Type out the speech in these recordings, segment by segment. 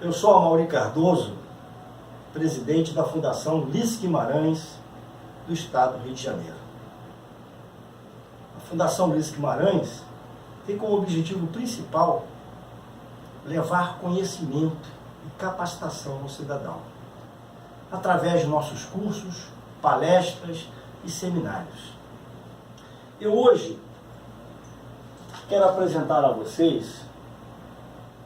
Eu sou Amaury Cardoso, presidente da Fundação Ulisses Guimarães, do Estado do Rio de Janeiro. A Fundação Ulisses Guimarães tem como objetivo principal levar conhecimento e capacitação ao cidadão, através de nossos cursos, palestras e seminários. Eu hoje quero apresentar a vocês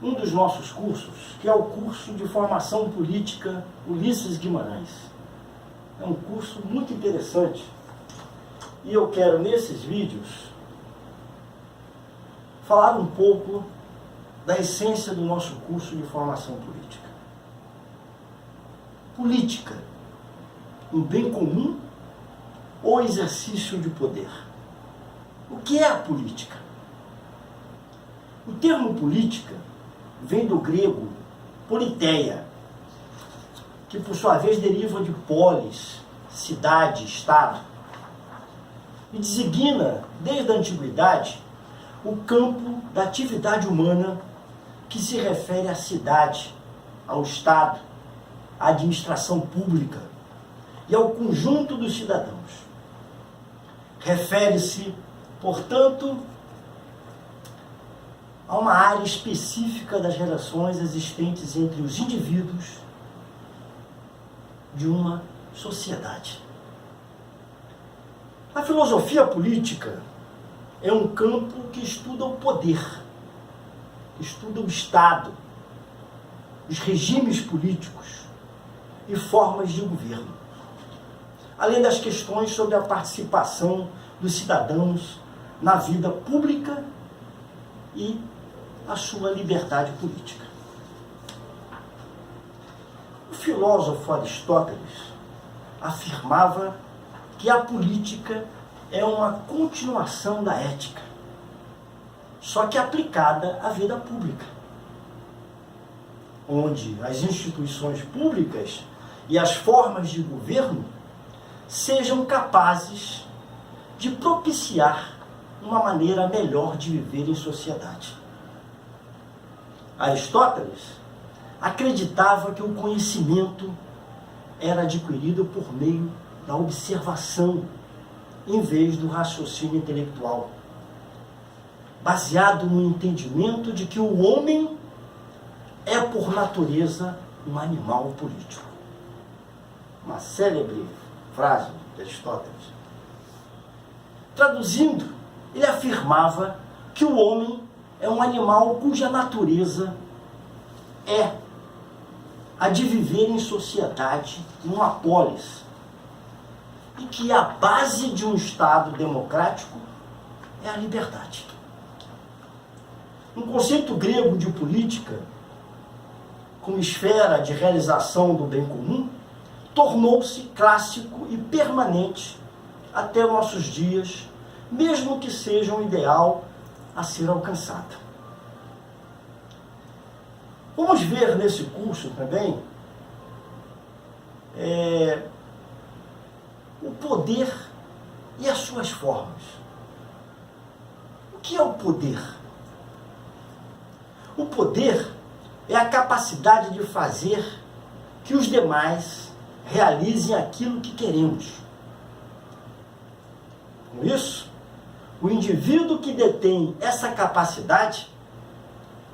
um dos nossos cursos, que é o curso de formação política Ulisses Guimarães. É um curso muito interessante e eu quero, nesses vídeos, falar um pouco da essência do nosso curso de formação política. Política, um bem comum ou exercício de poder? O que é a política? O termo política vem do grego politeia, que por sua vez deriva de polis, cidade, estado, e designa, desde a antiguidade, o campo da atividade humana que se refere à cidade, ao estado, à administração pública e ao conjunto dos cidadãos. Refere-se, portanto, a uma área específica das relações existentes entre os indivíduos de uma sociedade. A filosofia política é um campo que estuda o poder, estuda o Estado, os regimes políticos e formas de governo, além das questões sobre a participação dos cidadãos na vida pública e a sua liberdade política. O filósofo Aristóteles afirmava que a política é uma continuação da ética, só que aplicada à vida pública, onde as instituições públicas e as formas de governo sejam capazes de propiciar uma maneira melhor de viver em sociedade. Aristóteles acreditava que o conhecimento era adquirido por meio da observação, em vez do raciocínio intelectual, baseado no entendimento de que o homem é, por natureza, um animal político. Uma célebre frase de Aristóteles. Traduzindo, ele afirmava que o homem é um animal cuja natureza é a de viver em sociedade, numa polis, e que a base de um Estado democrático é a liberdade. Um conceito grego de política, como esfera de realização do bem comum, tornou-se clássico e permanente até nossos dias, mesmo que seja um ideal a ser alcançado. Vamos ver nesse curso também o poder e as suas formas. O que é o poder? O poder é a capacidade de fazer que os demais realizem aquilo que queremos. Com isso, o indivíduo que detém essa capacidade,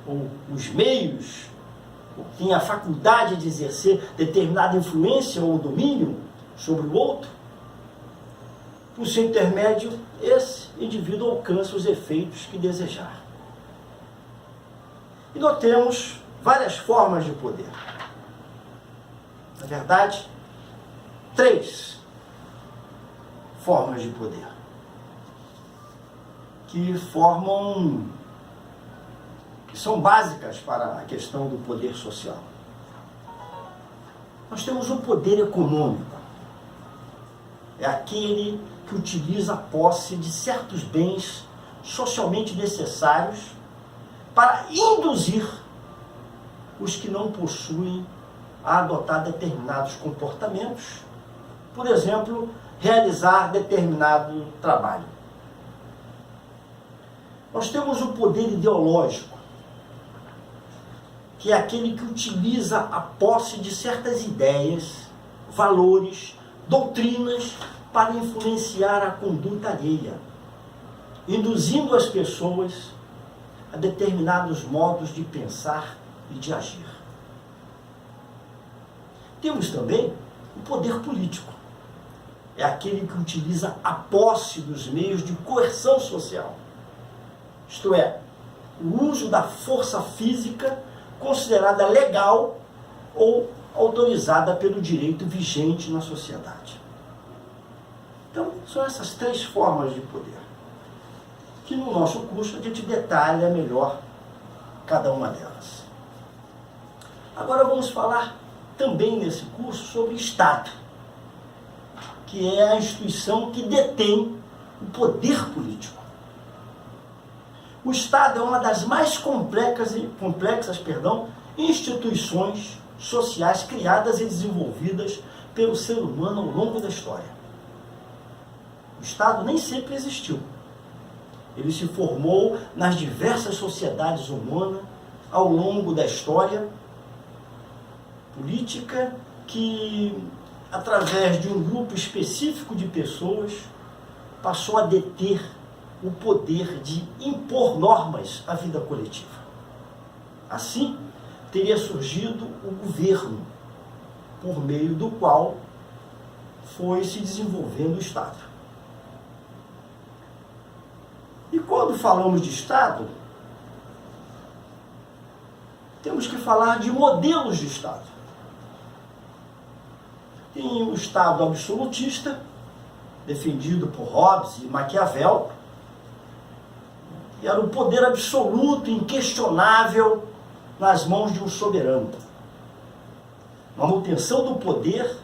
ou os meios, ou tem a faculdade de exercer determinada influência ou domínio sobre o outro, por seu intermédio, esse indivíduo alcança os efeitos que desejar. E nós temos várias formas de poder. Na verdade, 3 formas de poder, que são básicas para a questão do poder social. Nós temos o poder econômico. É aquele que utiliza a posse de certos bens socialmente necessários para induzir os que não possuem a adotar determinados comportamentos, por exemplo, realizar determinado trabalho. Nós temos o poder ideológico, que é aquele que utiliza a posse de certas ideias, valores, doutrinas para influenciar a conduta alheia, induzindo as pessoas a determinados modos de pensar e de agir. Temos também o poder político. É aquele que utiliza a posse dos meios de coerção social, isto é, o uso da força física considerada legal ou autorizada pelo direito vigente na sociedade. Então, são essas três formas de poder, que no nosso curso a gente detalha melhor cada uma delas. Agora vamos falar também nesse curso sobre Estado, que é a instituição que detém o poder político. O Estado é uma das mais complexas instituições sociais criadas e desenvolvidas pelo ser humano ao longo da história. O Estado nem sempre existiu. Ele se formou nas diversas sociedades humanas ao longo da história política que, através de um grupo específico de pessoas, passou a deter o poder de impor normas à vida coletiva. Assim, teria surgido o governo, por meio do qual foi se desenvolvendo o Estado. E quando falamos de Estado, temos que falar de modelos de Estado. Tem o Estado absolutista, defendido por Hobbes e Maquiavel, que era o poder absoluto, inquestionável, nas mãos de um soberano. Uma manutenção do poder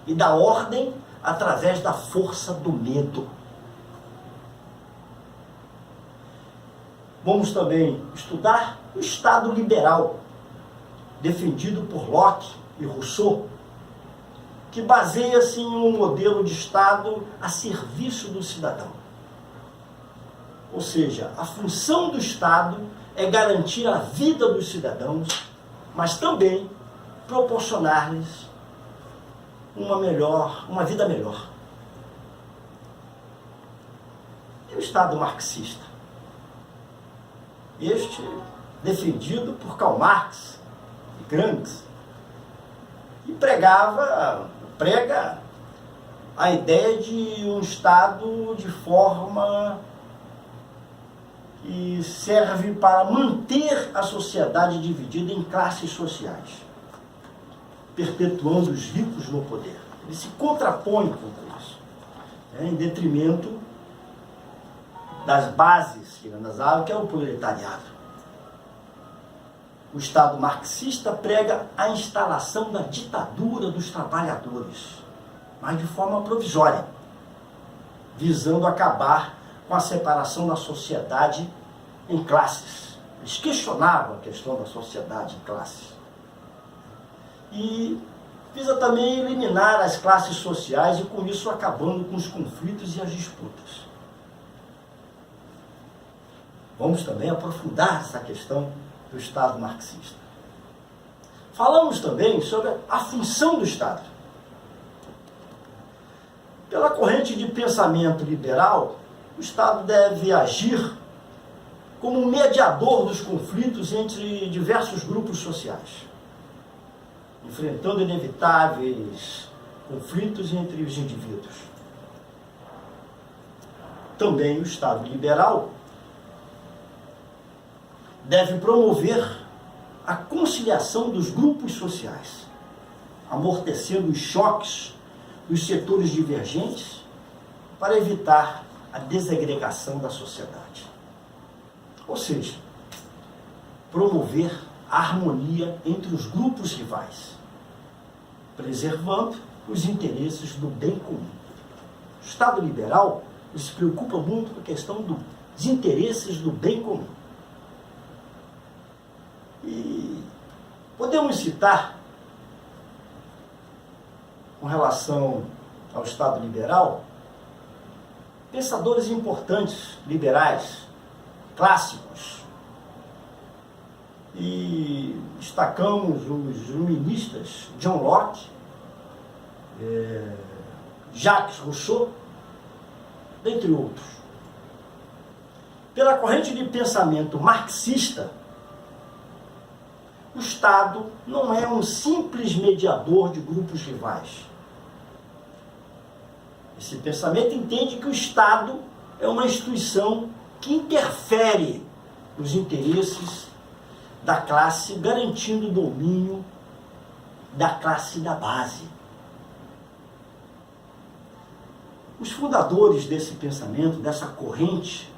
e da ordem através da força do medo. Vamos também estudar o Estado liberal, defendido por Locke e Rousseau, que baseia-se em um modelo de Estado a serviço do cidadão. Ou seja, a função do Estado é garantir a vida dos cidadãos, mas também proporcionar-lhes uma vida melhor. E o Estado marxista? Este, defendido por Karl Marx e Gramsci, e prega a ideia de um Estado de forma que serve para manter a sociedade dividida em classes sociais, perpetuando os ricos no poder. Ele se contrapõe contra isso, em detrimento das bases que é o proletariado. O Estado marxista prega a instalação da ditadura dos trabalhadores, mas de forma provisória, visando acabar com a separação da sociedade em classes. Eles questionavam a questão da sociedade em classes. E visa também eliminar as classes sociais e, com isso, acabando com os conflitos e as disputas. Vamos também aprofundar essa questão do Estado marxista. Falamos também sobre a função do Estado. Pela corrente de pensamento liberal, o Estado deve agir como um mediador dos conflitos entre diversos grupos sociais, enfrentando inevitáveis conflitos entre os indivíduos. Também o Estado liberal deve promover a conciliação dos grupos sociais, amortecendo os choques dos setores divergentes para evitar a desagregação da sociedade. Ou seja, promover a harmonia entre os grupos rivais, preservando os interesses do bem comum. O Estado liberal se preocupa muito com a questão dos interesses do bem comum. E podemos citar, com relação ao Estado liberal, pensadores importantes, liberais, clássicos. E destacamos os iluministas John Locke, Jacques Rousseau, dentre outros. Pela corrente de pensamento marxista, o Estado não é um simples mediador de grupos rivais. Esse pensamento entende que o Estado é uma instituição que interfere nos interesses da classe, garantindo o domínio da classe da base. Os fundadores desse pensamento, dessa corrente,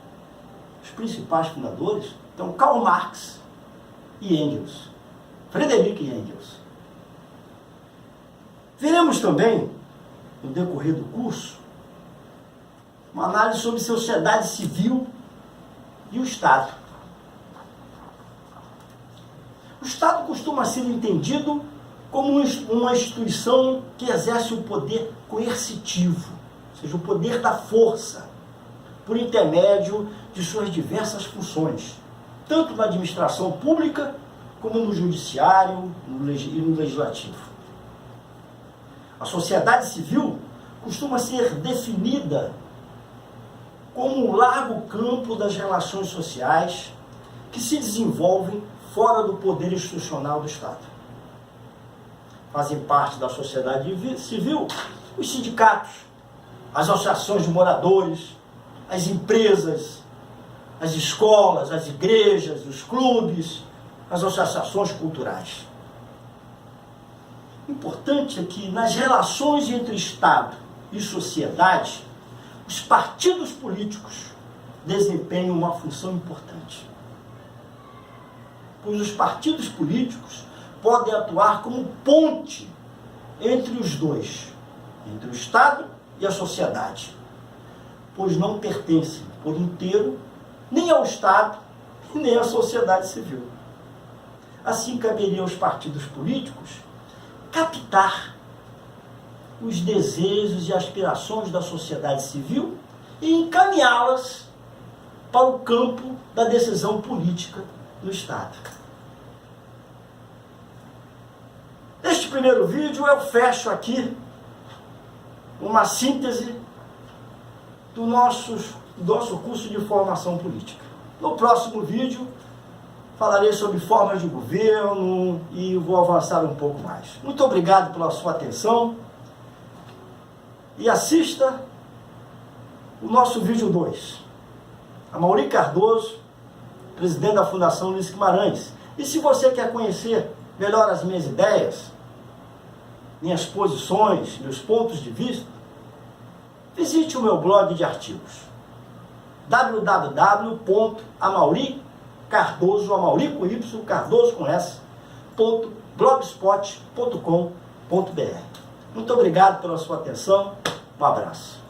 os principais fundadores, são Karl Marx e Engels, Friedrich Engels. Veremos também, no decorrer do curso, uma análise sobre sociedade civil e o Estado. O Estado costuma ser entendido como uma instituição que exerce o poder coercitivo, ou seja, o poder da força, por intermédio de suas diversas funções, tanto na administração pública, como no judiciário e no legislativo. A sociedade civil costuma ser definida como um largo campo das relações sociais que se desenvolvem fora do poder institucional do Estado. Fazem parte da sociedade civil os sindicatos, as associações de moradores, as empresas, as escolas, as igrejas, os clubes, as associações culturais. O importante é que nas relações entre Estado e sociedade, os partidos políticos desempenham uma função importante. Pois os partidos políticos podem atuar como ponte entre os dois, entre o Estado e a sociedade, pois não pertencem por inteiro nem ao Estado nem à sociedade civil. Assim, caberia aos partidos políticos captar os desejos e aspirações da sociedade civil e encaminhá-las para o campo da decisão política no Estado. Neste primeiro vídeo eu fecho aqui uma síntese do nosso curso de formação política. No próximo vídeo falarei sobre formas de governo e vou avançar um pouco mais. Muito obrigado pela sua atenção e assista o nosso vídeo 2. Amaury Cardoso, presidente da Fundação Luiz Guimarães. E se você quer conhecer melhor as minhas ideias, minhas posições, meus pontos de vista, visite o meu blog de artigos www.amaurycardoso, Amaury com Y, Cardoso com S, .blogspot.com.br. Muito obrigado pela sua atenção, um abraço.